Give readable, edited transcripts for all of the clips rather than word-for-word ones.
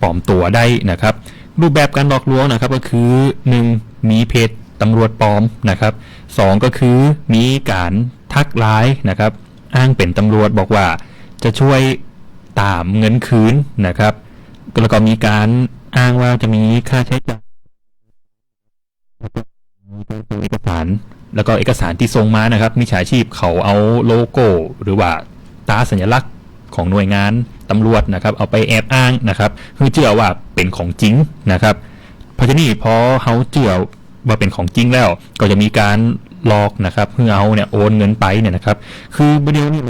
ปลอมตัวได้นะครับรูปแบบการหลอกลวงนะครับก็คือ 1. มีเพจตำรวจปลอมนะครับ2ก็คือมีการทักไลน์นะครับอ้างเป็นตำรวจบอกว่าจะช่วยตามเงินคืนนะครับแล้วก็มีการอ้างว่าจะมีค่าใช้จ่ายเอกสารแล้วก็เอกสารที่ส่งมานะครับมิจฉาชีพเขาเอาโลโก้หรือว่าตราสัญลักษณ์ของหน่วยงานตำรวจนะครับเอาไปแอบอ้างนะครับเพื่อเชื่อว่าเป็นของจริงนะครับเพราะฉะนั้นพอเขาเชื่อว่าเป็นของจริงแล้วก็จะมีการหลอกนะครับเพื่อเอาเนี่ยโอนเงินไปเนี่ยนะครับคือประเด็นนี้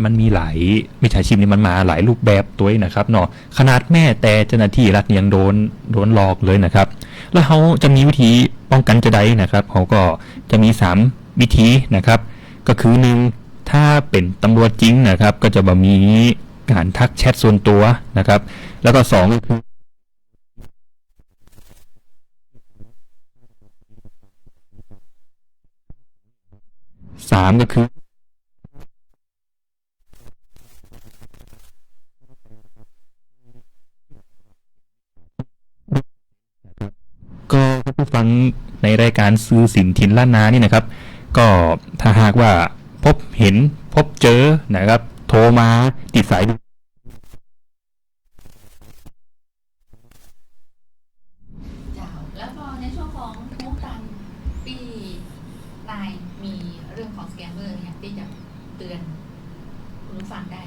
มันมีหลายมิจฉาชีพนี่มันมาหลายรูปแบบตัวนะครับเนาะขนาดแม่แต่เจ้าหน้าที่รัฐยังโดนหลอกเลยนะครับแล้วเขาจะมีวิธีป้องกันจะได้นะครับเขาก็จะมี3วิธีนะครับก็คือ1ถ้าเป็นตำรวจจริงนะครับก็จะมีการทักแชทส่วนตัวนะครับแล้วก็2ก็คือ3ก็คือก็ผู้ฟังในรายการซื้อสินทินล้านนานี่นะครับก็ถ้าหากว่าพบเห็นพบเจอนะครับโทรมาติดสายแล้วพอในช่วงของมุกตันปีนายมีเรื่องของสแกมเมอร์เนี่ยที่จะเตือนคุณผู้ฟังได้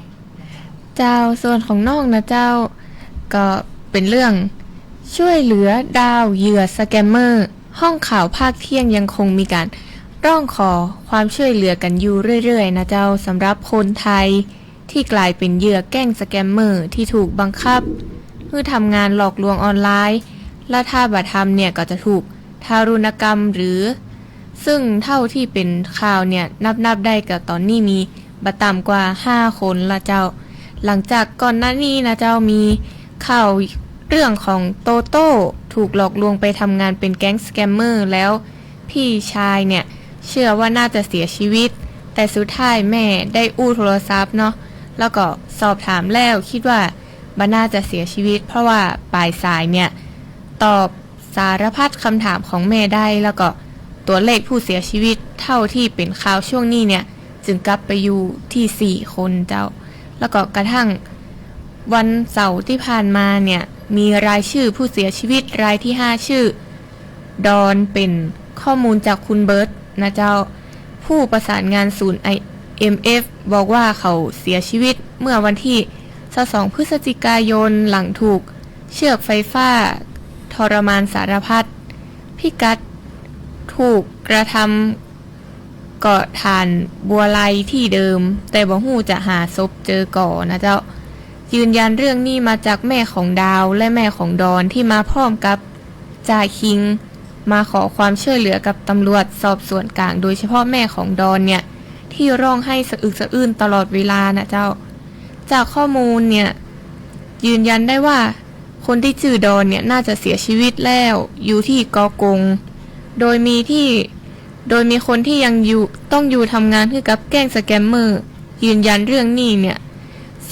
เจ้าส่วนของน้องนะเจ้าก็เป็นเรื่องช่วยเหลือดาวเหยื่อสแกมเมอร์ห้องข่าวภาคเที่ยงยังคงมีการร้องขอความช่วยเหลือกันอยู่เรื่อยๆนะเจ้าสำหรับคนไทยที่กลายเป็นเหยื่อแก๊งสแกมเมอร์ที่ถูกบังคับเพื่อทำงานหลอกลวงออนไลน์และถ้าบัตรทำเนี่ยก็จะถูกทารุณกรรมหรือซึ่งเท่าที่เป็นข่าวเนี่ยนับได้กับตอนนี้มีบัตรต่ำกว่า5คนละเจ้าหลังจากก่อนหน้านี้นะเจ้ามีข่าวเรื่องของโตโต้ถูกหลอกลวงไปทำงานเป็นแก๊งสแกมเมอร์แล้วพี่ชายเนี่ยเชื่อว่าน่าจะเสียชีวิตแต่สุดท้ายแม่ได้อู้โทรศัพท์เนาะแล้วก็สอบถามแล้วคิดว่าบ่น่าจะเสียชีวิตเพราะว่าปลายสายเนี่ยตอบสารพัดคำถามของแม่ได้แล้วก็ตัวเลขผู้เสียชีวิตเท่าที่เป็นข่าวช่วงนี้เนี่ยจึงกลับไปอยู่ที่4คนเจ้าแล้วก็กระทั่งวันเสาร์ที่ผ่านมาเนี่ยมีรายชื่อผู้เสียชีวิตรายที่5ชื่อดอนเป็นข้อมูลจากคุณเบิร์ตนะเจ้าผู้ประสานงานศูนย์ IMF บอกว่าเขาเสียชีวิตเมื่อวันที่22พฤศจิกายนหลังถูกเชือกไฟฟ้าทรมานสารพัดพิกัดถูกกระทำเกาะฐานบัวไลที่เดิมแต่บ่ฮู้จะหาศพเจอก่อนะเจ้ายืนยันเรื่องนี้มาจากแม่ของดาวและแม่ของดอนที่มาพร้อมกับจ่าคิงมาขอความช่วยเหลือกับตำรวจสอบสวนกลางโดยเฉพาะแม่ของดอนเนี่ยที่ร้องให้สะอึกสะอื้นตลอดเวลานะเจ้าจากข้อมูลเนี่ยยืนยันได้ว่าคนที่ชื่อดอนเนี่ยน่าจะเสียชีวิตแล้วอยู่ที่กอกงโดยมีคนที่ยังต้องอยู่ทำงานให้กับแก๊งสแกมเมอร์ยืนยันเรื่องนี้เนี่ย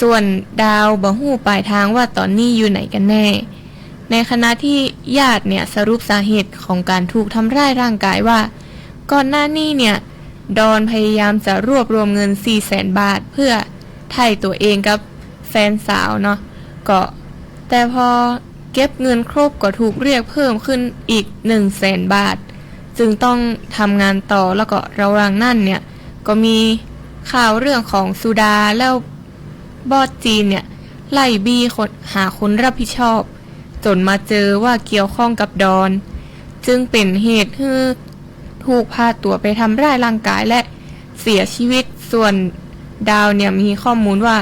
ส่วนดาวบ่ฮู้ปลายทางว่าตอนนี้อยู่ไหนกันแน่ในขณะที่ญาติเนี่ยสรุปสาเหตุของการถูกทำร้ายร่างกายว่าก่อนหน้านี้เนี่ยดอนพยายามจะรวบรวมเงิน 400,000 บาทเพื่อไถ่ตัวเองกับแฟนสาวเนาะก็แต่พอเก็บเงินครบก็ถูกเรียกเพิ่มขึ้นอีก 100,000 บาทจึงต้องทำงานต่อแล้วก็ระหว่างนั้นเนี่ยก็มีข่าวเรื่องของสุดาแล้วบอสจีนเนี่ยไล่บี้หาคนรับผิดชอบจนมาเจอว่าเกี่ยวข้องกับดอนจึงเป็นเหตุให้ถูกพาตัวไปทำร้ายร่างกายและเสียชีวิตส่วนดาวเนี่ยมีข้อมูลว่า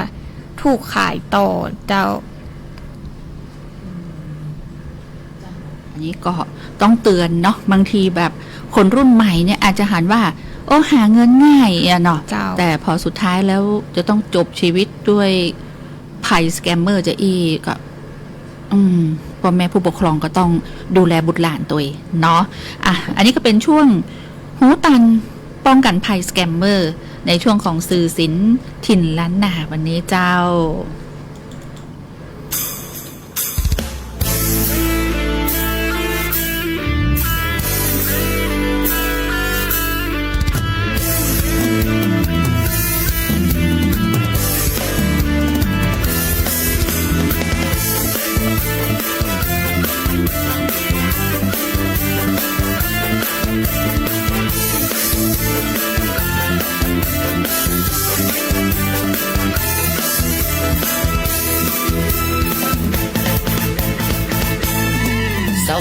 ถูกขายต่อเจ้าอันนี้ก็ต้องเตือนเนาะบางทีแบบคนรุ่นใหม่เนี่ยอาจจะหันว่าโอ้หาเงินง่ายอะเนาะแต่พอสุดท้ายแล้วจะต้องจบชีวิตด้วยภัยสแกมเมอร์จะอีก็พ่อแม่ผู้ปกครองก็ต้องดูแลบุตรหลานตัวเองเนาะอันนี้ก็เป็นช่วงหูตันป้องกันภัยสแกมเมอร์ในช่วงของสื่อศิลป์ถิ่นล้านนาวันนี้เจ้า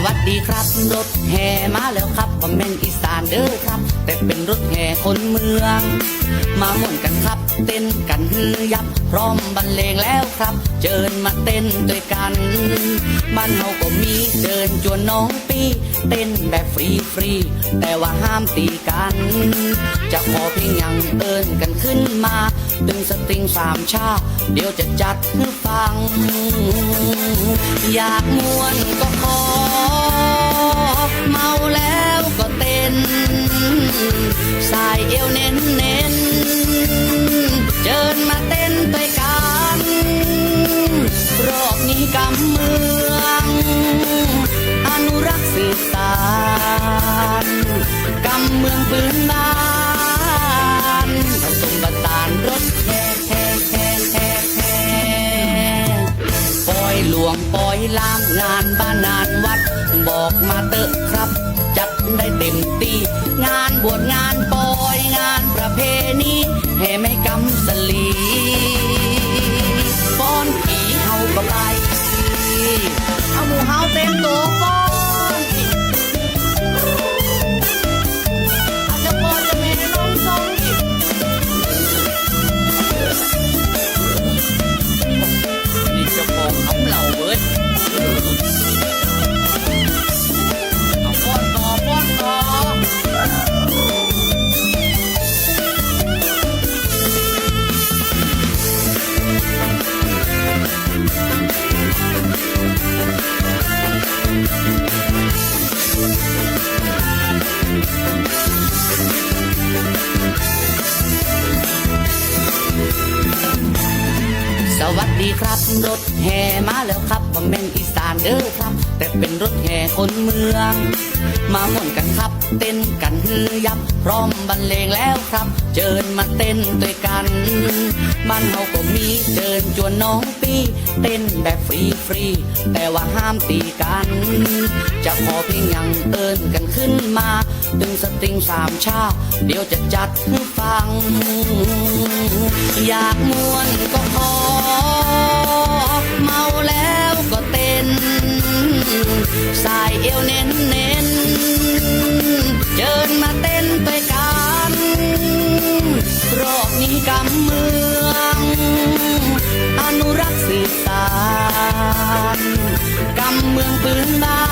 วัสดีครับรถแห่มาแล้วครับบ่แม่นอีสานเด้อครับแต่เป็นรถแห่คนเมือง มาม่วนกันครับเต้นกันฮือยับพร้อมบรรเลงแล้วครับเชิญมาเต้นด้วยกันบ้านเฮาก็มีเชิญจวนน้องปีเต้นแบบฟรีๆแต่ว่าห้ามตีกันจะขอเพียงอย่างเอิ้นกันขึ้นมาดึงสตริงสามชาเดี๋ยวจะจัดให้ฟังอยากม่วนก็ขอเมาแล้วก็เต้นสายเอวเน้นเชิญมาเต้นด้วยกันรอบนี้กำเมืองอนุรักษ์สืบสานกำเมืองพื้นบ้านผสมผสานรถแห่ปล่อยหลวงปล่อยลามงานบ้านงานวัดบอกมาเตอะครับจัดได้เต็มที่งานบวชงานปล่อยงานประเพณีแห่ไม่กำสลีฟ้อนผีเฮาก็ไปเอาหมู่เฮาเต็มตัวฟ้อนอาจจะพอจะมีน้องทรงนี่เจ้าของคำเหล่าเบิดเอาฟ้อนต่อสวัสดีครับรถแห่มาแล้วครับบ่แม่นอีสานเด้อครับแต่เป็นรถแห่คนเมืองมาม่วนกันครับเต้นกันฮือยับพร้อมบรรเลงแล้วครับเชิญมาเต้นด้วยกันบ้านเฮาก็มีเชิญจวนน้องปีเต้นแบบฟรีๆแต่ว่าห้ามตีกันจะขอเพียงอย่างเอิ้นกันขึ้นมาดึงสตริงสามชาเดี๋ยวจะจัดให้ฟังอยากม่วนก็ขอเมาแล้วก็เต้นสายเอวเน้นเชิญมาเต้นด้วยกันรอบนี้กำเมืองอนุรักษ์สืบสานกำเมืองพื้นบ้า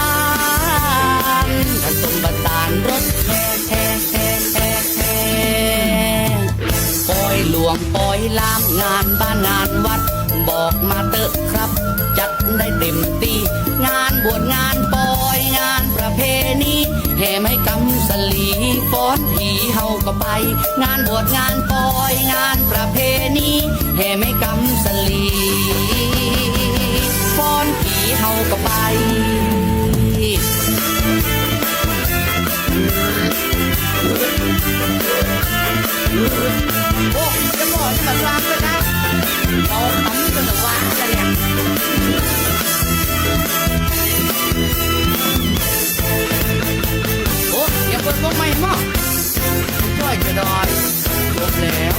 นผสมผสานรถแห่ปล่อยหลวงปล่อยลามงานบ้านงานวัดบอกมาเตอะครับจัดได้เต็มที่งานบวชงานปล่อยงานประเพณีแห่ไม่กำสลีฟ้อนผีเฮาก็ไปงานบวชงานปล่อยงานประเพณีแห่ไม่กำสลีฟ้อนผีเฮาก็ไปโอ้จะบอกจะมาลามกันนะเอาทำกันหรือว่าอะไรเนี่ยโอ้ยังเปิดวงใหม่มั้งช่วยจะได้จบแล้ว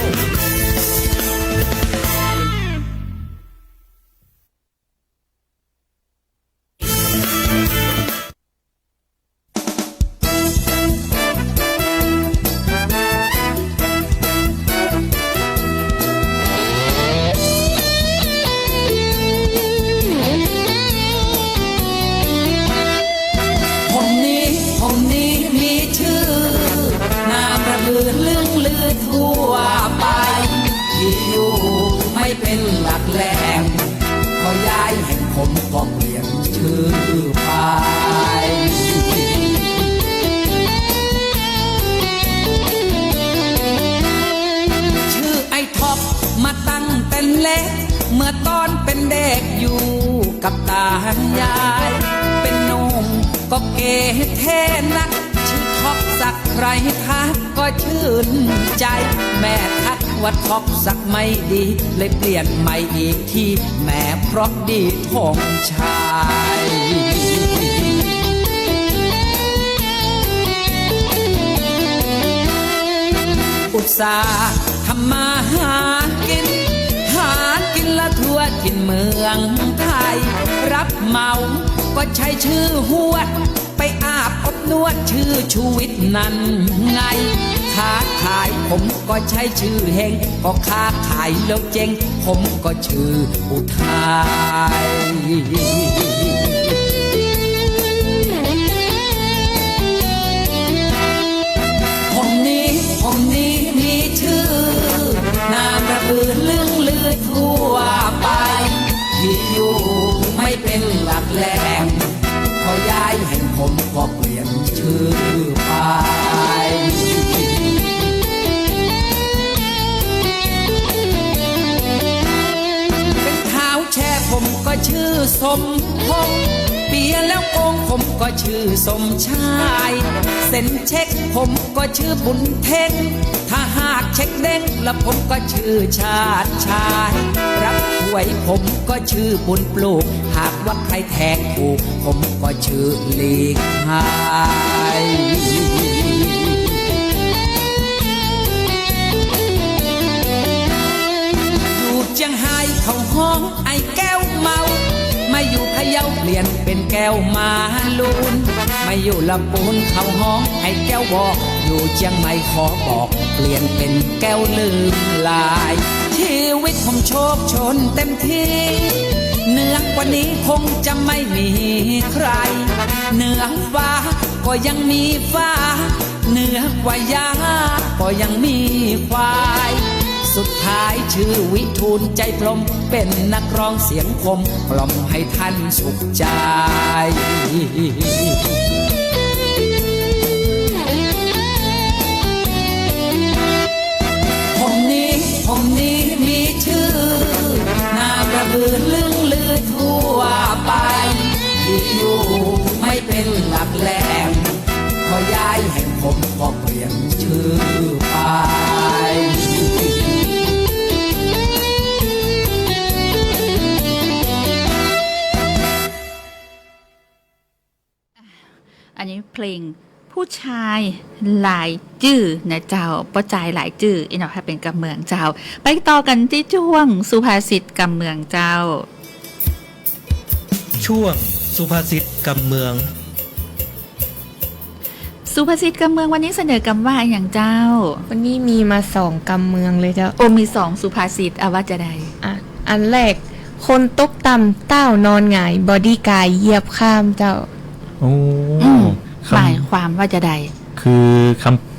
เมื่อตอนเป็นเด็กอยู่กับตายายเป็นหนุ่มก็เก๋เท่นักชื่อท็อปสักใครทักก็ชื่นใจแม่ทักว่าท็อปสักไม่ดีเลยเปลี่ยนใหม่อีกทีแม่เพราะดีทองชายอุตส่าห์ทำมาหากินละทั่วถิ่นเมืองไทยรับเหมา ก็ใช้ชื่อหวด ไปอาบอบนวดชื่อชูวิทย์นั่นไงค้าขายผมก็ใช้ชื่อเฮงก็ค้าขายแล้วเจ๊งผมก็ชื่ออุทัยผมนี้มีชื่อนามระบือลึงลือทั่วไปที่อยู่ไม่เป็นหลักแหล่งพอย้ายแห่งผมก็เปลี่ยนชื่อไปเป็นเท้าแช่ผมก็ชื่อสมพงษ์เปียแล้วโกงผมก็ชื่อสมชายเซ็นเช็คผมก็ชื่อบุญเทงถ้าหากเช็คเด้งแล้วผมก็ชื่อชาติชายรับหวยผมก็ชื่อบุญปลูกหากว่าใครแทงถูกผมก็ชื่อลีกหายอยู่เจียงไฮ้เขาห้องไอ้แก้วเมาไม่อยู่พะเยาเปลี่ยนเป็นแก้วมาลูนไม่อยู่ลำปูนเขาห้องไอ้แก้วบอกอยู่เชียงใหม่ขอบอกเปลี่ยนเป็นแก้วลืมลายชีวิตผมโชคชนเต็มที่เหนือกว่านี้คงจะไม่มีใครเหนือฟ้าก็ยังมีฟ้าเหนือกว่ายาก็ยังมีควายสุดท้ายชื่อวิทูลใจพรหมเป็นนักร้องเสียงคมกล่อมให้ท่านสุขใจผมนี้มีชื่อนามระบือลึงลือทั่วไปที่อยู่ไม่เป็นหลักแหล่งพอย้ายแห่งผมก็เปลี่ยนชื่อไปอันนี้เพลงผู้ชายหลายจื่อนะเจ้าป้าใจหลายจื่ออีกหน่อยถ้าเป็นกำเมืองเจ้าไปต่อกันที่ช่วงสุภาษิตกำเมืองเจ้าช่วงสุภาษิตกำเมืองสุภาษิตกำเมืองวันนี้เสนอกำว่าอย่างเจ้าวันนี้มีมา2กำเมืองเลยเจ้าโอมี2สุภาษิตว่าจะได้อันแรกคนตกต่ำเต้านอนหงายบอดี้กายเหยียบข้ามเจ้าโอ้หมายความว่าจะใดคือ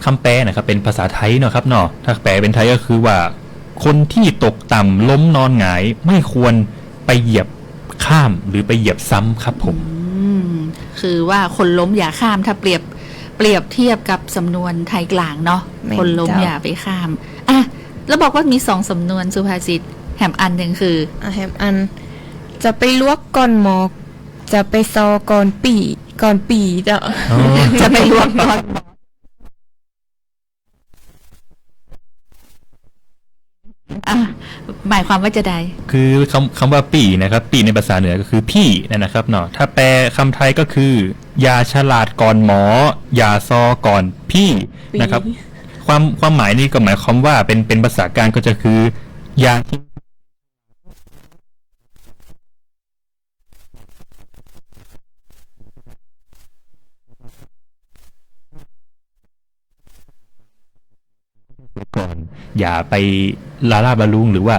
คำแปลนะครับเป็นภาษาไทยเนาะครับเนาะถ้าแปลเป็นไทยก็คือว่าคนที่ตกต่ำล้มนอนหงายไม่ควรไปเหยียบข้ามหรือไปเหยียบซ้ำครับผมคือว่าคนล้มอย่าข้ามถ้าเปรียบเทียบกับสำนวนไทยกลางเนาะคนล้มอย่าไปข้ามแล้วบอกว่ามี2สำนวนสุภาษิตแถมอันหนึ่งคือแถมอันจะไปลวกก่อนหมอกจะไปซอก่อนปีเจ้าจะไปลวกก่อนหมายความว่าจะได้คือคำว่าปีนะครับปีในภาษาเหนือก็คือพี่นะครับเนาะถ้าแปลคำไทยก็คืออย่าฉลาดก่อนหมออย่าซอก่อนพี่นะครับความหมายนี้ก็หมายความว่าเป็นภาษากลางก็จะคืออย่าก่อนอย่าไปลาล่าบาลุงหรือว่า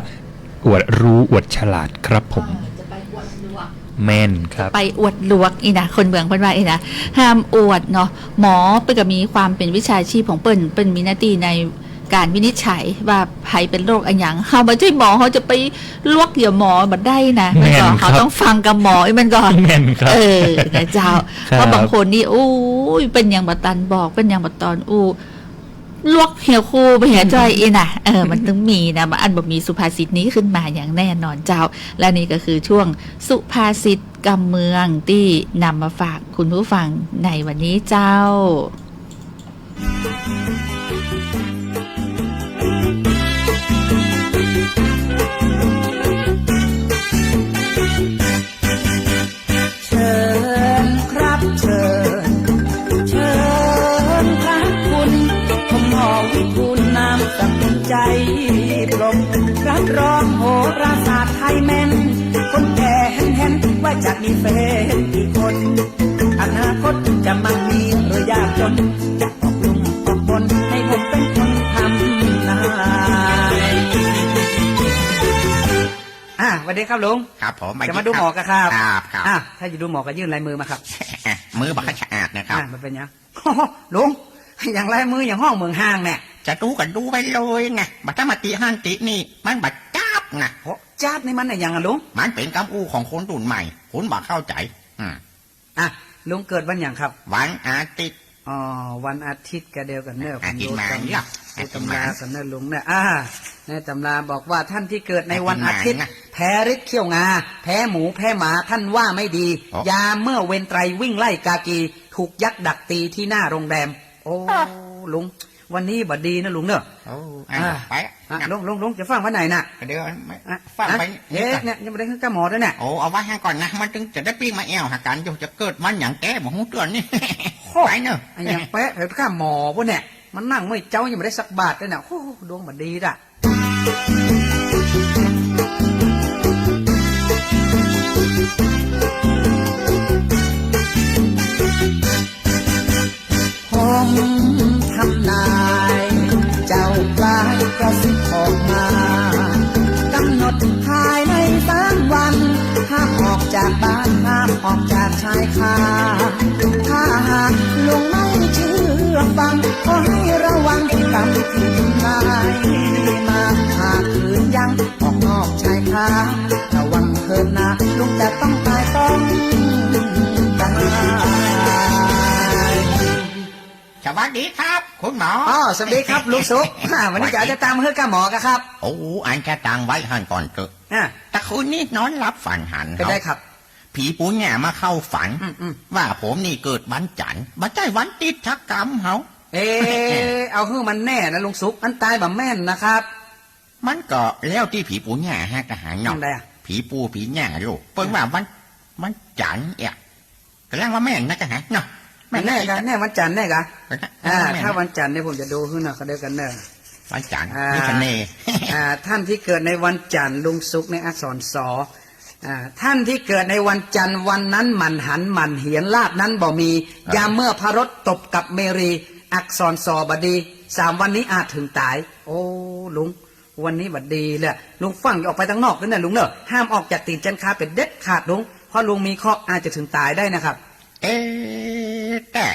อวดรู้อวดฉลาดครับผมจะไปอวดลวกแม่นครับไปอวดลวกอีนะคนเมืองเพิ่นว่าอีนะห้ามอวดเนาะหมอเปิ้นก็มีความเป็นวิชาชีพของเปิ้นมีหน้าที่ในการวินิจฉัยว่าใครเป็นโรคอันหยังเฮาบ่ใช่หมอเฮาจะไปลวกเหยื่อหมอบ่ได้นะมันก็เขาต้องฟังกับหมอมันก่อนแม่นครับนะเจ้าเพราะบางคนนี่อู้ยเป็นหยังบ่ตันบอกเป็นหยังบ่ตอนอู้ลวกเหี่ยวคู่ไปเหี่ยจ้อยอีน่ะมันต้องมีนะอันบ่มีสุภาษิตนี้ขึ้นมาอย่างแน่นอนเจ้าและนี่ก็คือช่วงสุภาษิตกำเมืองที่นำมาฝากคุณผู้ฟังในวันนี้เจ้าเชิญครับเชิญพระคุณผมหอวิทูลนามสกุลใจพรหมรับรองโหราศาสตร์ไทยแม่นคนแก่แห่นว่าจะมีแฟนกี่คน วัสดีครับลุง ครับผม จะมาดูหมอกันครับ ครับ ถ้าจะดูหมอก็ยื่นลายมือมาครับ มือบักสะอาดนะครับ มันเป็นยัง ลุงอย่างลายมืออย่างห้องเมืองห้างเนี่ย จะดูกันดูไปเลยไงบัตรมาติห้านตินี่มันบัตรจับนะ โอ้จ้าดนี่มันอะไรอย่างอะลุง มันเป็นคำอู้ของคนรุ่นใหม่คุณบักเข้าใจลุงเกิดวันอย่างครับ วันอาทิตย์ อ๋อวันอาทิตย์ก็เดียวกันเนอะ อาทิตย์มาเนี่ย ดูตำรากันเนอะลุงเนี่ยในตำราบอกว่าท่านที่เกิดในวันอาทิตย์ แพ้ฤทธิ์เขี้ยวงา แพ้หมูแพ้หมาท่านว่าไม่ดี ยามเมื่อเวนไตรวิ่งไล่กากี ถูกยักษ์ดักตีที่หน้าโรงแรม โอ้ลุงวันนี้บัดดีนะลุงเนอะ โอ้ไป ลุงจะฟังวันไหนน่ะ เดี๋ยวฟังไป เนี่ยยังไม่ได้ขึ้นกับหมอด้วยเนี่ย โอ้เอาไว้ให้ก่อนนะมันจึงจะได้ปีมาแอวหากันอยู่จะเกิดมันอย่างแกบอกหูเตือนนี่ไปเนอะ ไอ้ยังแปะไปข้าหมอพวกเนี่ยมันนั่งไม่เจ้ายังไม่ได้สักบาทเลยเนี่ยโอ้ดวงบัดดีด่ะผมทำนายเจ้าปลายกระซิบออกมากำหนดภายใน3 วันห้ามออกจากบ้านห้ามออกจากชายคาถ้าหากลุงไม่เชื่อฟังก็ให้ระวังกรรมที่ทำนายมาหากคืนยังออกนอกชายคาระวังเถิดนะลุงจะต้องตายต้องตาย สวัสดีครับ คุณหมอ สวัสดีครับลุงสุกวันนี้จะตามมาเฮือกับหมอกันครับ โอ้อันจะตังไว้หันก่อนเถอะแต่คืนนี้นอนรับฝันหัน ก็ได้ครับ ผีปูแง่มาเข้าฝันว่าผมนี่เกิดวันจันทร์บัใจวันติดชักกรรมเฮาเอาฮือมันแน่นะลุงสุกอันตายแบบแม่นนะครับ มันก็แล้วที่ผีปูแง่ฮะกระหายเนาะผีปูผีแง่ลูกเพิ่งว่าวันจันทร์กระลังว่าแม่นนะกระหายเนาะแน่กันแน่วันจันทร์แน่กันถ้าวันจันทร์เนี่ยผมจะดูขึ้นนะเขาเดียวกันเนอะวันจันทร์นี่คะเนท่านที่เกิดในวันจันทร์ลุงสุกในอักษรสอท่านที่เกิดในวันจันทร์วันนั้นหมันหันหมันเหียนลาดนั้นบ่มียามเมื่อพระรถตบกับเมรีอักษรสอบดี3 วันนี้อาจถึงตายโอ้ลุงวันนี้บัดดีเลยลุงฟังออกไปทางนอกด้วยนะลุงเนอะห้ามออกจากตีนจันคาเป็นเด็ดขาดลุงเพราะลุงมีเคราะห์อาจจะถึงตายได้นะครับแต่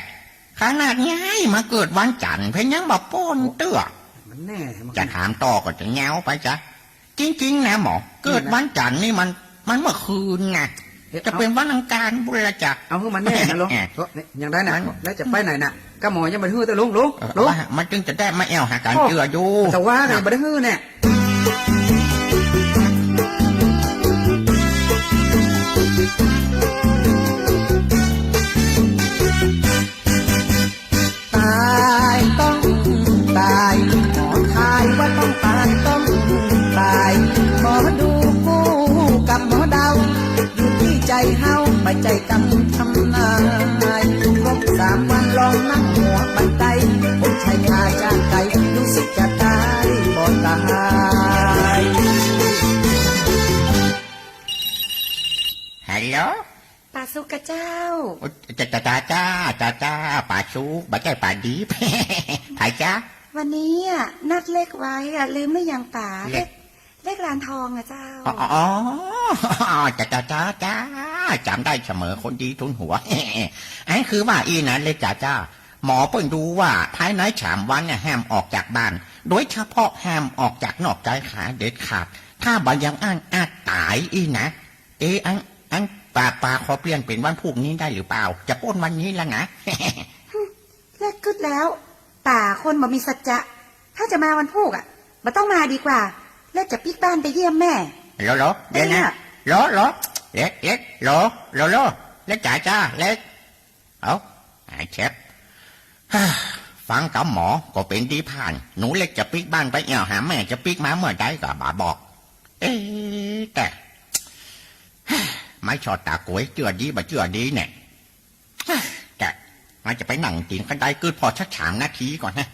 ขนาดง่ายมาเกิดวันจันทร์เพียงยังแบบป้นเตื้อมันแน่จะถามต่อก็จะแงวไปจ้ะจริงๆนะหมอเกิดวันจันทร์นี่มันเมื่อคืนไงจะเป็นวันอังคารบุรจักรเอาคือมันแน่นะลุงยังได้นะแล้วจะไปไหนน่ะก็หมอยังไม่ฮื้อแต่ลุงมันจึงจะได้มาแอวหาการเจืออยู่แต่ว่าเนี่ยไม่ได้ฮื้อเนี่ยตายต้องตายหมอทายว่าต้องตายต้องตายหมอดูคู่กับหมอเดาอยู่ที่ใจเฮาไปใจกำทำนายครบ3 วันลองนั่งหัวบันไดผมชายคาจากไกลรู้สึกจะตายบ่ตายฮัลโหลป่าสุกกะเจ้าจ้าป่าชูบ่ใจป่าดีไผ่จ้าวันนี้นัดเลขไว้ลืมไม่ยังป่าเลขลานทองเจ้าอ๋อจ้าจำได้เสมอคนดีทุนหัวไอ้คือว่าอีนั้นเลยจ้าหมอเพิ่งดูว่าภายใน3 วันเนี่ยห้ามออกจากบ้านโดยเฉพาะห้ามออกจากนอกใจขาเด็ดขาดถ้าบางอย่างอาจตายอีนะอันป่าขอเปลี่ยนเป็นวันพรุ่งนี้ได้หรือเปล่าจะป้นวันนี้แล้วนะเลิกกึดแล้วป่าคนบ่มีสัจจะถ้าจะมาวันพุธมันต้องมาดีกว่าแล้วจะปิกบ้านไปเยี่ยมแม่เดี๋ยวนะเล็กเล็กจ้าเล็กไอ้เชฟฟังกับหมอก็เป็นดีผ่านหนูเล็กจะปิกบ้านไปเอี่ยวหาแม่จะปิกมาเมื่อใดก็บ่าบอกแต่ไม่ชอดตากล้วยเจือดีบ่เจือดีเนี่ยแต่มันจะไปหนังตีนกันได้กืดพอชัก3 นาทีก่อนนะ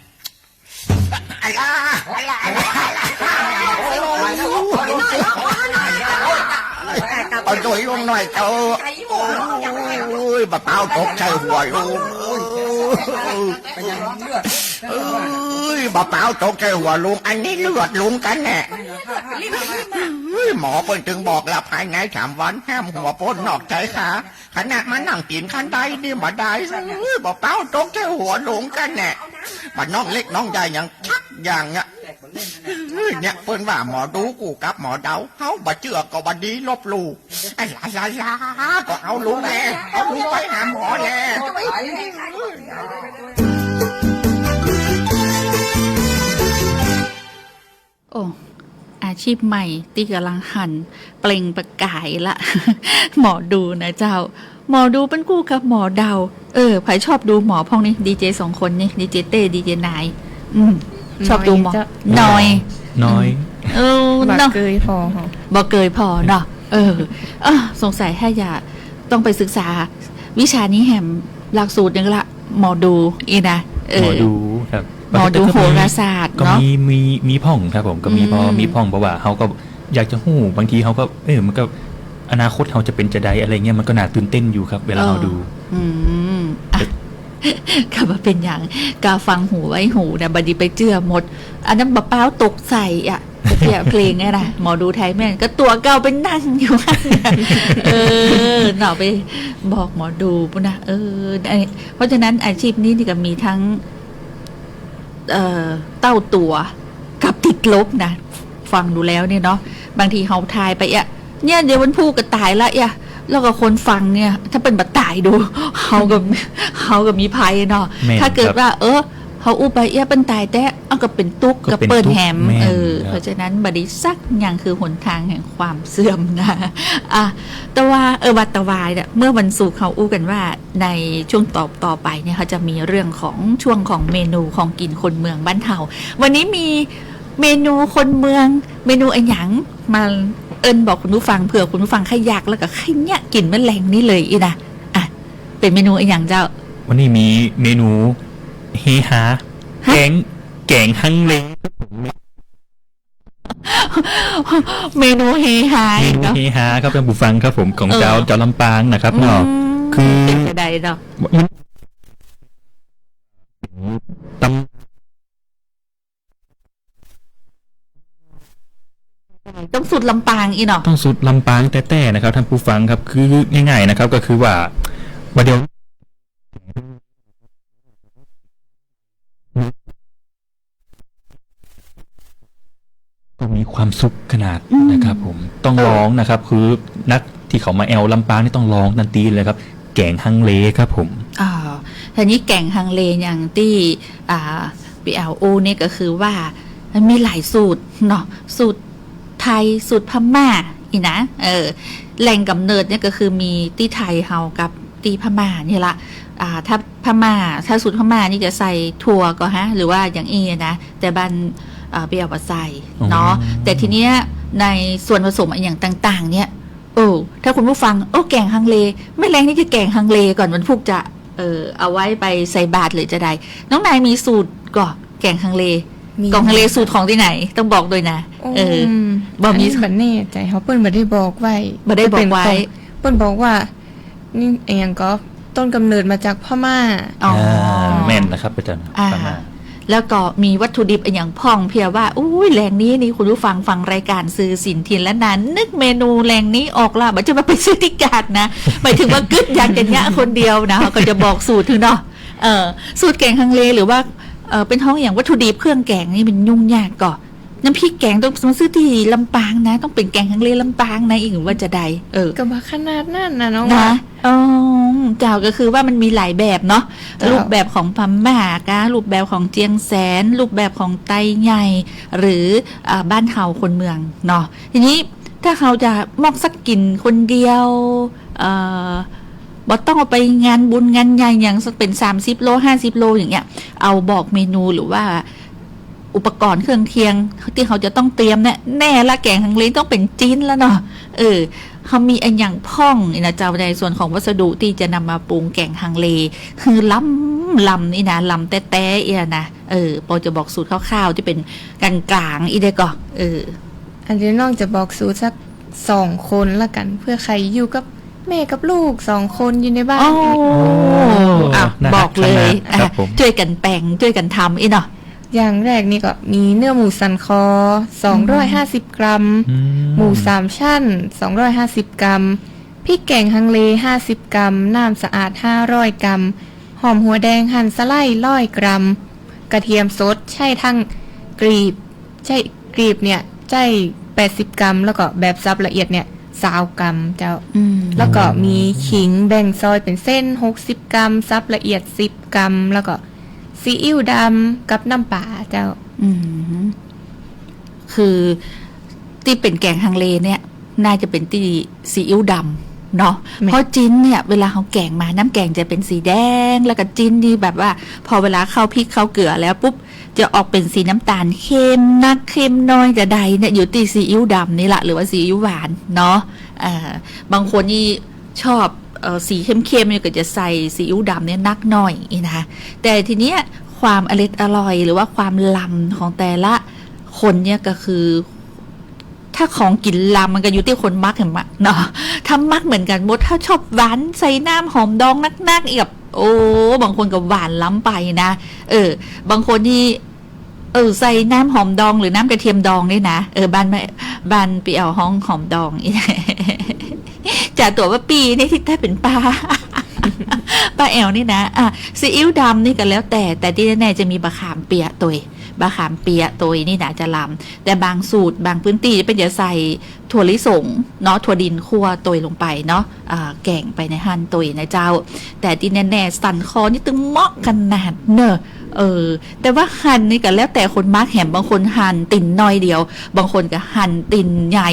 เอาโดยลงหน่อยเจ้าโอ้ยบะเป้าตกใส่หัวลูก เป็นยังเลือด เอ้ยบ่เปล่าตกใจหัวลุงอันนี้เลือดลุงกันแน่หมอเพิ่นถึงบอกแล้วภายใน3 วันห้ามหัวพ้นนอกใจค่ะขณะมานั่งกินขันใดนี่มาได้บ่เปล่าตกใจหัวลุงกันแน่บัดน้องเล็กน้องใหญ่อย่างชักอย่างเนี้ยเนี่ยเพิ่นว่าหมอดูกูกับหมอเดาเฮาบ่เชื่อก็บ่ดีลบลู่ไอ้ลาก็เอาลุงแน่เอาลุงไปหาหมอแน่ โอ้อาชีพใหม่ที่กำลังหันเปล่งประกายละ หมอดูนะเจ้า หมอดูเป็นคู่กับหมอเดาไผชอบดูหมอพ่องนี่ดีเจ2 คนนี่ดีเจเต้ดีเจนายชอบดูหมอน้อย บัก เนาะ เกยพอค่ะ บ่เกยพอเนาะสงสัยถ้าอยากต้องไปศึกษาวิชานี้แหมหลักสูตรยังละหมอดูอีนะหมอดูครับ หมอดูโหราศาสตร์ ก็ เนาะ มีพ่องครับผมก็มีพ่องเพราะว่าเขาก็อยากจะหู้บางทีเขาก็มันก็อนาคตเขาจะเป็นจะใดอะไรเงี้ยมันก็น่าตื่นเต้นอยู่ครับ เวลาเราดูก็มาเป็นอย่างกาฟังหูไว้หูนะบัดนี้ไปเจือหมด อันนั้นบะเป้าตกใส่อ่ะเกี่ยวเพลงไงนะหมอดูไทยแม่นก็ตัวเก่าเป็นนั่งอยู่หน่อไปบอกหมอดูปุ่นนะเพราะฉะนั้นอาชีพนี้นี่ก็มีทั้งเต้าตัวกับติดลบนะฟังดูแล้วเนี่ยเนาะบางทีเฮาทายไปเนี่ยเดี๋ยววันพูดก็ตายละแล้วก็คนฟังเนี่ยถ้าเป็นบัตตายดูเขากับมีภัยเนาะถ้าเกิดว่าเขาอุบไปเป็นตายแต่ก็เป็นตุ๊กกับเปิดแฮมเพราะฉะนั้นบดีสักอย่างคือหนทางแห่งความเสื่อมนะแต่ว่าวัตวายเนี่ยเมื่อวันศุกร์เขาอู้กันว่าในช่วงต่อไปเนี่ยเขาจะมีเรื่องของช่วงของเมนูของกินคนเมืองบ้านเฮาวันนี้มีเมนูคนเมืองเมนูอันหยังมาบอกคุณผู้ฟังเผื่อคุณผู้ฟังใครอยากแล้วก็ใครเนี่ยกินแมลงนี่เลยอีนะเป็นเมนูอันหยังเจ้าวันนี้มีเมนูเฮฮาแกงฮังเลครับผมเมนูเฮฮาครับท่านผู้ฟังครับผมของเจ้าลำปางนะครับเนาะคือเป็นกระไดเนาะต้องสุดลำปางอีเนาะต้องสุดลำปางแต่นะครับท่านผู้ฟังครับคือง่ายๆนะครับก็คือว่าเดี๋ยวก็มีความสุขขนาดนะครับผมต้องร้องนะครับคือนักที่เขามาแอลลำปางนี่ต้องร้องทันทีเลยครับแกงฮังเลครับผมทีนี้แกงฮังเลอย่างที่BLO เนี่ยก็คือว่ามันมีหลายสูตรเนาะสูตรไทยสูตรพม่าอีนะแหล่งกำเนิดเนี่ยก็คือมีที่ไทยเฮากับที่พม่านี่ละถ้าพม่าถ้าสูตรพม่านี่จะใส่ถั่วก็หรือว่าอย่างนะแต่บ้านเปรี้ยวใส่เนาะแต่ทีเนี้ยในส่วนผสมอย่างต่างๆเนี่ยถ้าคุณผู้ฟังแกงฮังเลไม่แรงนี่จะแกงฮังเลก่อนมันพุกจะเอาไว้ไปใส่บาตรเลยจะได้น้องนายมีสูตรก็แกงฮังเลกองทะเลสูตรของที่ไหนต้องบอกด้วยนะบอกมีบันเน่ใจเขาเปิ้นบ่ได้บอกไว้เปิ้นบอกว่านี่อย่างก็ต้นกำเนิดมาจากพม่าแม่นนะครับอาจารย์พม่าแล้วก็มีวัตถุดิบอย่างพ่องเพียว่าแรงนี้นี่คุณผู้ฟังรายการซื้อสินทินและนั้นนึกเมนูแรงนี้ออกละมันจะมาไปซื้อที่กาดนะหมายถึงว่ากึดอยากจะยะคนเดียวนะก็จะบอกสูตรถึงเนาะสูตรแกงฮังเลหรือว่าเป็นท้องอย่างวัตถุดิบเครื่องแกงนี่มันยุ่งยากก่อนน้ำพริกแกงต้องมาซื้อที่ลำปางนะต้องเป็นแกงฮังเลลำปางนะอีกว่าจะได้ก็บ่ขนาดนั้นนะน้องนะเจ้าก็คือว่ามันมีหลายแบบเนาะรูปแบบของพม่ากะรูปแบบของเจียงแสนรูปแบบของไตใหญ่หรือบ้านเฮาคนเมืองเนาะทีนี้ถ้าเขาจะมอกสักกินคนเดียวบ่ต้องเอาไปงานบุญงานใหญ่อย่างเป็น30 โล50 โลอย่างเงี้ยเอาบอกเมนูหรือว่าอุปกรณ์เครื่องเคียงที่เขาจะต้องเตรียมเนี่ยแน่ละแกงฮังเลต้องเป็นจิ้นแล้วเนาะเขามีอันอย่างพ่องนะเจ้าในส่วนของวัสดุที่จะนำมาปรุงแกงฮังเลคือลำนี่นะลำแต้ๆอีนะพอจะบอกสูตรคร่าวๆที่เป็นกลางๆอีได้ก็อันนี้น้องจะบอกสูตรสัก2 คนละกันเพื่อใครอยู่กับ แม่กับลูก2 คนอยู่ในบ้าน โอ้อ่ะ น่า บ รั อกเลย ขนาดครับผม ช่วยกันแปลงช่วยกันทำอีเนาะ อย่างแรกนี่ก็มีเนื้อหมูสันคอ250 กรัม หมู3 ชั้น250 กรัมพริกแกงฮังเล50 กรัมน้ำสะอาด500 กรัมหอมหัวแดงหั่นสไลด์100 กรัมกระเทียมสดใช่ทั้งกรีบใช่กรีบเนี่ยใช่80 กรัมแล้วก็แบบซับละเอียดเนี่ย20 กรัมเจ้า แล้วก็มีขิงแบ่งซอยเป็นเส้น60 กรัมซับละเอียด10 กรัมแล้วก็ซีอิ๊วดำกับน้ำปลาเจ้า คือที่เป็นแกงฮังเลเนี่ยน่าจะเป็นที่ซีอิ๊วดำเนาะ ไม่ เพราะจิ้นเนี่ยเวลาเขาแกงมาน้ำแกงจะเป็นสีแดงแล้วก็จิ้นดีแบบว่า พอเวลาเข้าพริกเข้าเกลือแล้วปุ๊บจะออกเป็นสีน้ำตาลเค็มนักเค็มน้อยจะใดเนี่ยอยู่ที่ซีอิ๊วดำนี่แหละหรือว่าซีอิ๊วหวานเนาะบางคนนี่ชอบสีเข้มๆเนี่ยก็จะใส่ซีอิ๊วดำเนี่ยนักหน่อยนะคะแต่ทีเนี้ยความอร่อยหรือว่าความล้ำของแต่ละคนเนี่ยก็คือ ถ้าของกินลำมันก็อยู่ที่คนมักเห็นไหมเนาะถ้ามักเหมือนกันหมดถ้าชอบหวานใส่น้ำหอมดองนักๆอีกแบบโอ้บางคนก็หวานล้ำไปนะบางคนนี่ใส่น้ำหอมดองหรือน้ำกระเทียมดองนี่นะบ้านไปเอาห้องหอมดองอี จากตัวว่าปีนี่ที่ได้เป็นปลา ปลาแอวนี่นะซีอิ๊วดำนี่กันแล้วแต่ที่แน่ๆจะมีบะขามเปียะตัวบะขามเปียะตัวนี่นะจะลำแต่บางสูตรบางพื้นที่จะเป็นจะใส่ถั่วลิสงเนาะถั่วดินคั่วตัวลงไปเนาะแกงไปในหั่นตัวนะเจ้าแต่ที่แน่ๆสันคอนี่ตึงเหมาะขนาดเนอะแต่ว่าหั่นนี่กันแล้วแต่คนมักแหมบางคนหั่นติ่นน้อยเดียวบางคนก็หั่นติ่นใหญ่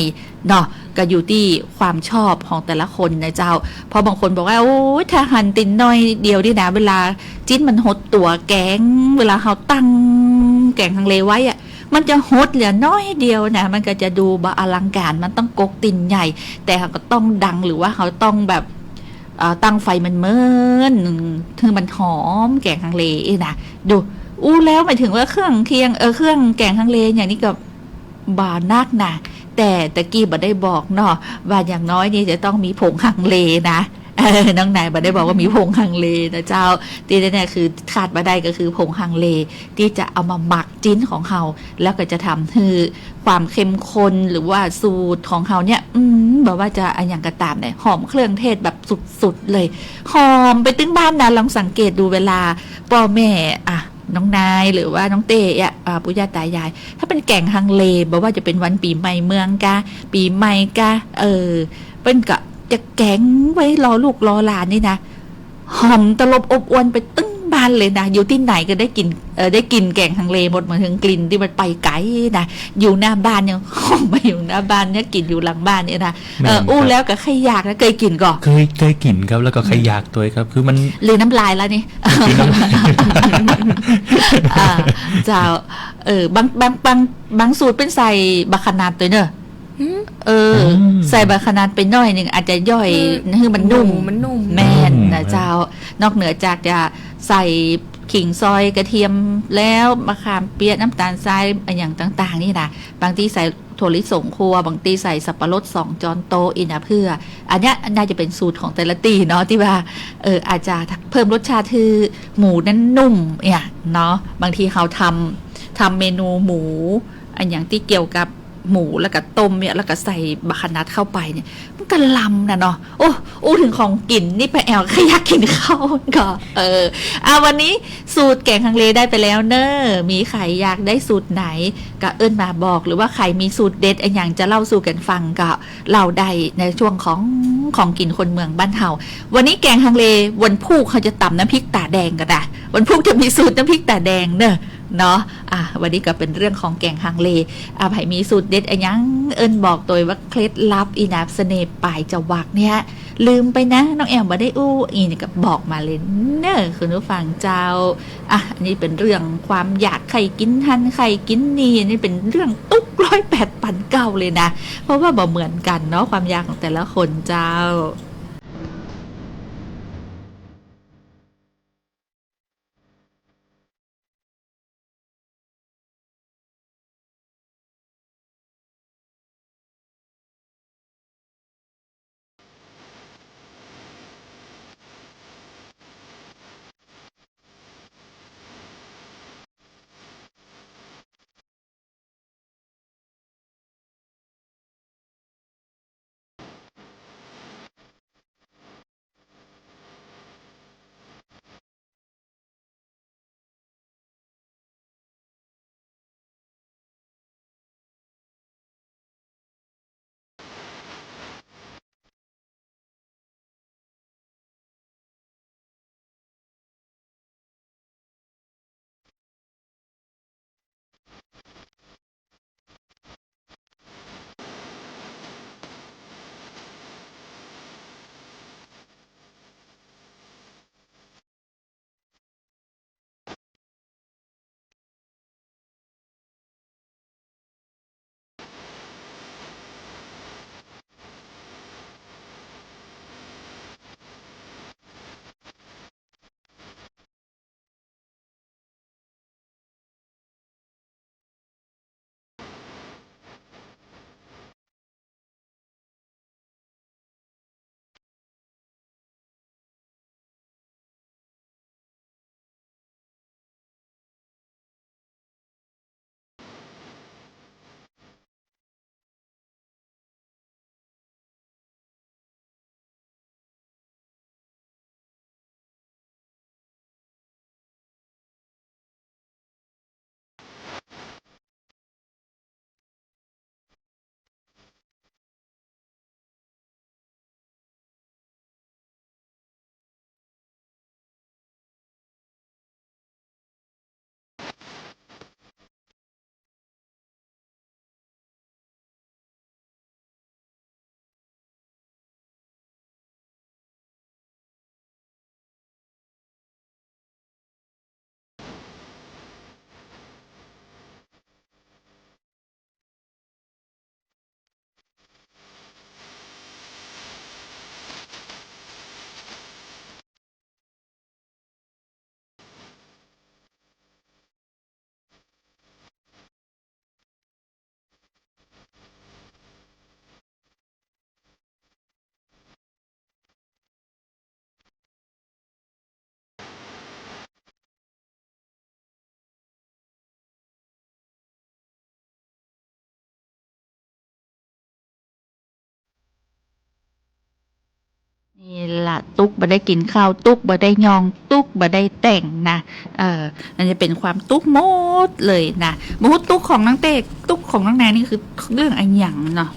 เนาะก็อยู่ที่ความชอบของแต่ละคนนะเจ้าเพราะบางคนบอกว่าโอ้ยถ้าหั่นติ่นน้อยเดียวนี่นะเวลาจิ้นมันหดตัวแกงเวลาเขาตั้งแกงฮังเลไว้อะมันจะหดเหลือน้อยเดียวนะมันก็จะดูบอลังการมันต้องกกติ่นใหญ่ แต่เขาก็ต้องดังหรือว่าเขาต้องแบบตั้งไฟมันเมินถึงมันหอมแกงฮังเลนะดูแล้วหมายถึงว่าเครื่องเคียงเครื่องแกงฮังเลอย่างนี้กับบานักนะแต่ตะกี้บ่ได้บอกเนาะว่าอย่างน้อยนี่จะต้องมีผงฮังเลนะน้องนายบ่ได้บอกว่ามีผงฮังเลนะเจ้าที่แน่ๆคือขาดบ่ได้ก็คือผงฮังเลที่จะเอามาหมักจิ้นของเฮาแล้วก็จะทำให้ความเข้มข้นหรือว่าสูตรของเฮาเนี่ยแบบว่าจะอันอย่างกระตามเนี่ยหอมเครื่องเทศแบบสุดๆเลยหอมไปตึ้งบ้านนะลองสังเกตดูเวลาพ่อแม่น้องนายหรือว่าน้องเต้ปู่ย่าตายายถ้าเป็นแกงฮังเลบอกว่าจะเป็นวันปีใหม่เมืองกะปีใหม่กะเป็นกะจะแกงไว้รอลูกรอหลานนี่นะหอมตลบอบอวนไปตึ้งบ้านเลยนะอยู่ที่ไหนก็ได้กินแกงฮังเลหมดมาถึงกลิ่นที่มันไปไกลนะอยู่หน้าบ้านยังหอมมาอยู่หน้าบ้านเนี่ยกินอยู่หลังบ้านเนี่ยนะแล้วก็ใครอยากนะเคยกินก่อนเคยกินครับแล้วก็ใครอยากตัวครับคือมันหรือน้ำลายแล้วนี่ เจ้าบางสูตรเป็นใส่บักขนาดตัวเนอะใส่บักขนาดไปหน่อยหนึ่งอาจจะย่อยคือมันนุ่มแม่นนะเจ้านอกเหนือจากจะใส่ขิงซอยกระเทียมแล้วมะขามเปียกน้ำตาลทรายอย่างต่างๆนี่นะบางที่ใส่ถั่วลิสงครัวบางที่ใส่สับปะรด2 ช้อนโต๊ะอินะเพื่ออันนี้น่าจะเป็นสูตรของแต่ละตีเนาะที่ว่าอาจจะเพิ่มรสชาติคือหมูนั้นนุ่มเนี่ยเนาะบางทีเขาทำเมนูหมูอันอย่างที่เกี่ยวกับหมูแล้วก็ต้มเนี่ยแล้วก็ใส่บะขนัดเข้าไปเนี่ยมันก็ลำนะเนาะโอ้ถึงของกินนี่ไปแอลขยักกินข้าวก็วันนี้สูตรแกงฮังเลได้ไปแล้วเนอะมีใครอยากได้สูตรไหนก็เอิ้นมาบอกหรือว่าใครมีสูตรเด็ดอย่างจะเล่าสู่กันฟังก็เล่าได้ในช่วงของกินคนเมืองบ้านเฮาวันนี้แกงฮังเลวันพุธเขาจะตำน้ำพริกตาแดงกันนะวันพุธจะมีสูตรน้ำพริกตาแดงเนอะเนาะวันนี้ก็เป็นเรื่องของแกงฮังเลไผ่มีสูตรเด็ดยังเอิญบอกตัวว่าเคล็ดลับอีนับเสน่ห์ปลายจะวักเนี่ยลืมไปนะน้องแอมมาได้อีนี่ก็บอกมาเลยเนอะคุณผู้ฟังเจ้าอันนี้เป็นเรื่องความอยากใครกินทันใครกินนี่นี่เป็นเรื่องตุ๊ก108,900เลยนะเพราะว่าบ่เหมือนกันเนาะความอยากของแต่ละคนเจ้า นี่ละตุ๊กบ่ได้กินข้าวตุ๊กบ่ได้ยองตุ๊กบ่ได้แต่งนะมันจะเป็นความตุ๊กหมดเลยนะมดตุ๊กของนางเต้ตุ๊กของนางแนนนี่คือเรื่องอันหยังเนาะ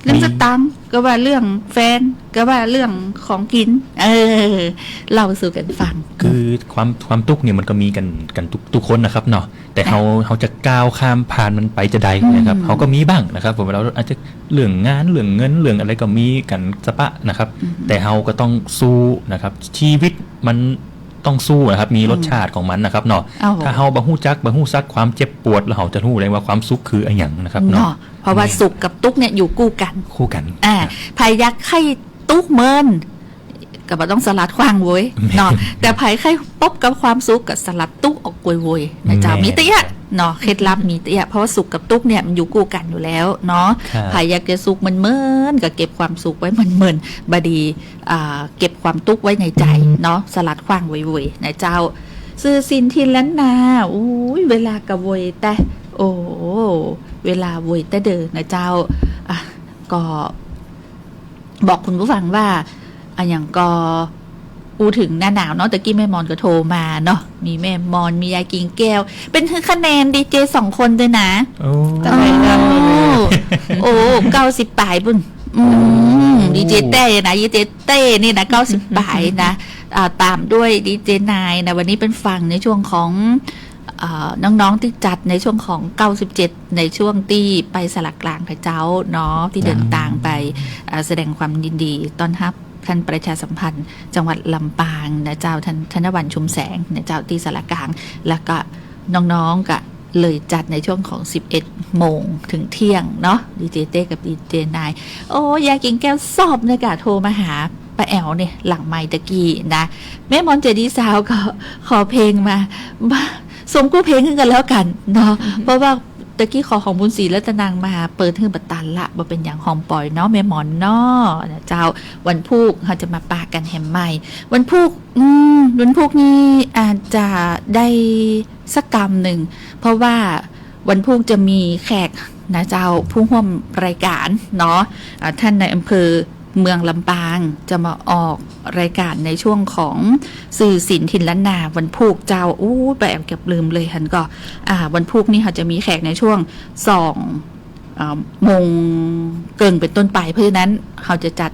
เรื่องสตังค์ก็ว่าเรื่องแฟนก็ว่าเรื่องของกินเล่าสู่กันฟัง คือความทุกข์เนี่ยมันก็มีกันทุกคนนะครับเนาะแต่เขาจะก้าวข้ามผ่านมันไปจะใดนะครับเขาก็มีบ้างนะครับผมเราอาจจะเรื่องงานเรื่องเงินเรื่องอะไรก็มีกันสปะนะครับแต่เขาก็ต้องสู้นะครับชีวิตมันต้องสู้นะครับมีรสชาติของมันนะครับเนาะถ้าเขาบะฮู้จักบะฮู้ซักความเจ็บปวดแล้วเขาจะรู้เลยว่าความสุขคืออะไรอย่างนะครับเนาะเพราะว่าสุขกับทุกข์เนี่ยอยู่คู่กันพายักไข้ทุกข์เมินก็บ่ต้องสลัดขว้างโว้ยเนาะแต่ไผไข้ปบกับความสุขกับสลัดทุกข์ออกโวยโวยนะจ๊ะมีเตี้ยเนาะเคล็ดลับมีเตี้ยเพราะว่าสุขกับทุกข์เนี่ยมันอยู่คู่กันอยู่แล้วเนาะไผอยากจะสุขมันเมินก็เก็บความสุขไว้มันเมินบดีเก็บความทุกข์ไว้ในใจเนาะสลัดขว้างโวยโวยนะเจ้าซื้อสินทินล้านนาอุ้ยเวลากะโวยแต่โอ้เวลาโวยแต่เดินนะเจ้าก็บอกคุณผู้ฟังว่าอย่างก็ถึงหน้าหนาวเนาะตะกี้แม่มอนก็โทรมาเนาะมีแม่มอนมียายกิ่งแก้วเป็นคะแนนดีเจ2 คนด้วยนะ90 ปลายบุญดีเจเต้นะดีเจเต้นี่นะ90 ปลายนะตามด้วยดีเจนายนะวันนี้เป็นฝั่งในช่วงของน้องๆที่จัดในช่วงของ97ในช่วงที่ไปสลักกลางพระเจ้าเนาะที่เดินทางไปแสดงความยินดีต้อนรับท่านประชาสัมพันธ์จังหวัดลำปางนะเจ้าท่านธนวรรณชุมแสงนะเจ้าที่สลักกลางแล้วก็น้องๆก็เลยจัดในช่วงของ11 โมงถึงเที่ยงเนาะดีเจเต้กับดีเจนายยายกิ่งแก้วสอบนะกะโทรมาหาป้าแอวเนี่ยหลังไมค์ตะกี้นะแม่มอนเจดีสาวก็ขอเพลงมาสมกู้เพลงขึ้นกันแล้วกันเนาะเพราะว่าตะกี้ขอของบุญศรีรัตนางมาเปิดขึ้นบัตตันละมาเป็นอย่างหอมปล่อยเนาะแม่หมอนเนาะเจ้าวันพุธเขาจะมาปากันแฮมใหม่วันพุธนี้อาจจะได้สักกรรมหนึ่งเพราะว่าวันพุธจะมีแขกนะเจ้าผู้ร่วมรายการเนาะท่านในอำเภอเมืองลำปางจะมาออกรายการในช่วงของสื่อสินทินล้านนาวันพุธเจ้าไปแอบเก็บลืมเลยฮันก็วันพุธนี่เขาจะมีแขกในช่วง2 โมงเกินเป็นต้นไปเพราะฉะนั้นเขาจะจัด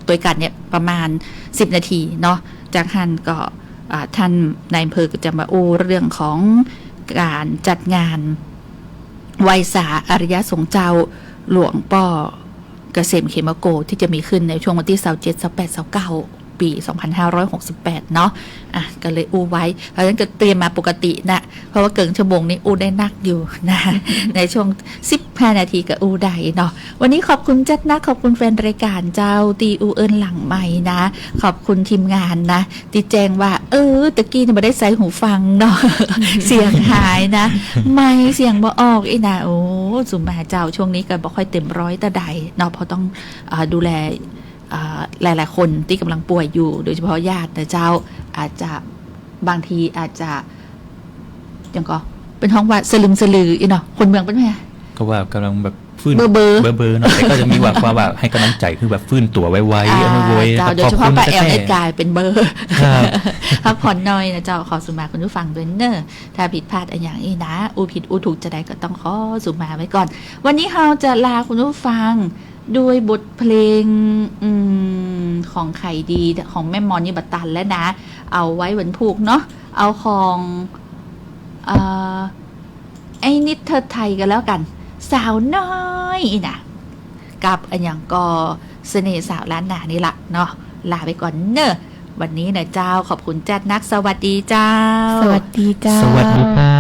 ตัวกันเนี่ยประมาณ10 นาทีเนาะจากฮันก็ท่านนายอำเภอก็จะมาเรื่องของการจัดงานไหว้สาอริยสงฆ์เจ้าหลวงป่อเกษมเขมโกที่จะมีขึ้นในช่วงวันที่27 28 29 ปี 2568 เนาะก็เลยไว้เพราะฉะนั้นก็เตรียมมาปกตินะเพราะว่าเกินชั่วโมงนี้ได้นักอยู่นะในช่วง15 นาทีก็ได้เนาะวันนี้ขอบคุณจัดนะขอบคุณแฟนรายการเจ้าตีเอิญหลังใหม่นะขอบคุณทีมงานนะที่แจ้งว่าตะกี้เนี่ยไม่ได้ใส่หูฟังเนาะ เสียงหายนะไม่เสียงบ่ออกนะสุมาเจ้าช่วงนี้ก็บ่ค่อยเต็มร้อยแต่ใดเนาะเพราะต้องดูแลหลายๆคนที่กำลังป่วยอยู่โดยเฉพาะญาตินะเจ้าอาจจะบางทีอาจจะยังก็เป็นท้องว่าสลึมสลือเนาะคนเมืองเป็นไงก็ว่ากำลังแบบฟื้นเบอร์หน่อยแต่ก็จะมีว่าความแบบให้กำลังใจคือแบบฟื้นตัวไวๆโดยเฉพาะป้าแอลได้กลายเป็นเบอร์พักผ่อนน้อยนะเจ้าขอสุมาคุณผู้ฟังด้วยเนอะถ้าผิดพลาดอะไรอย่างนี้นะผิดถูกจะได้ก็ต้องขอสุมาไว้ก่อนวันนี้เราจะลาคุณผู้ฟังด้วยบทเพลงของไข่ดีของแม่มอนยิบัตตันแล้วนะเอาไว้วันพุธเนาะเอาของไอ้นิดเธอไทยกันแล้วกันสาวน้อยนะกับอันอย่างก็เสน่ห์สาวล้านนานี่ละเนาะลาไปก่อนเนอะวันนี้นะเจ้าขอบคุณจัดนักสวัสดีเจ้าสวัสดีเจ้าสวัสดีครับ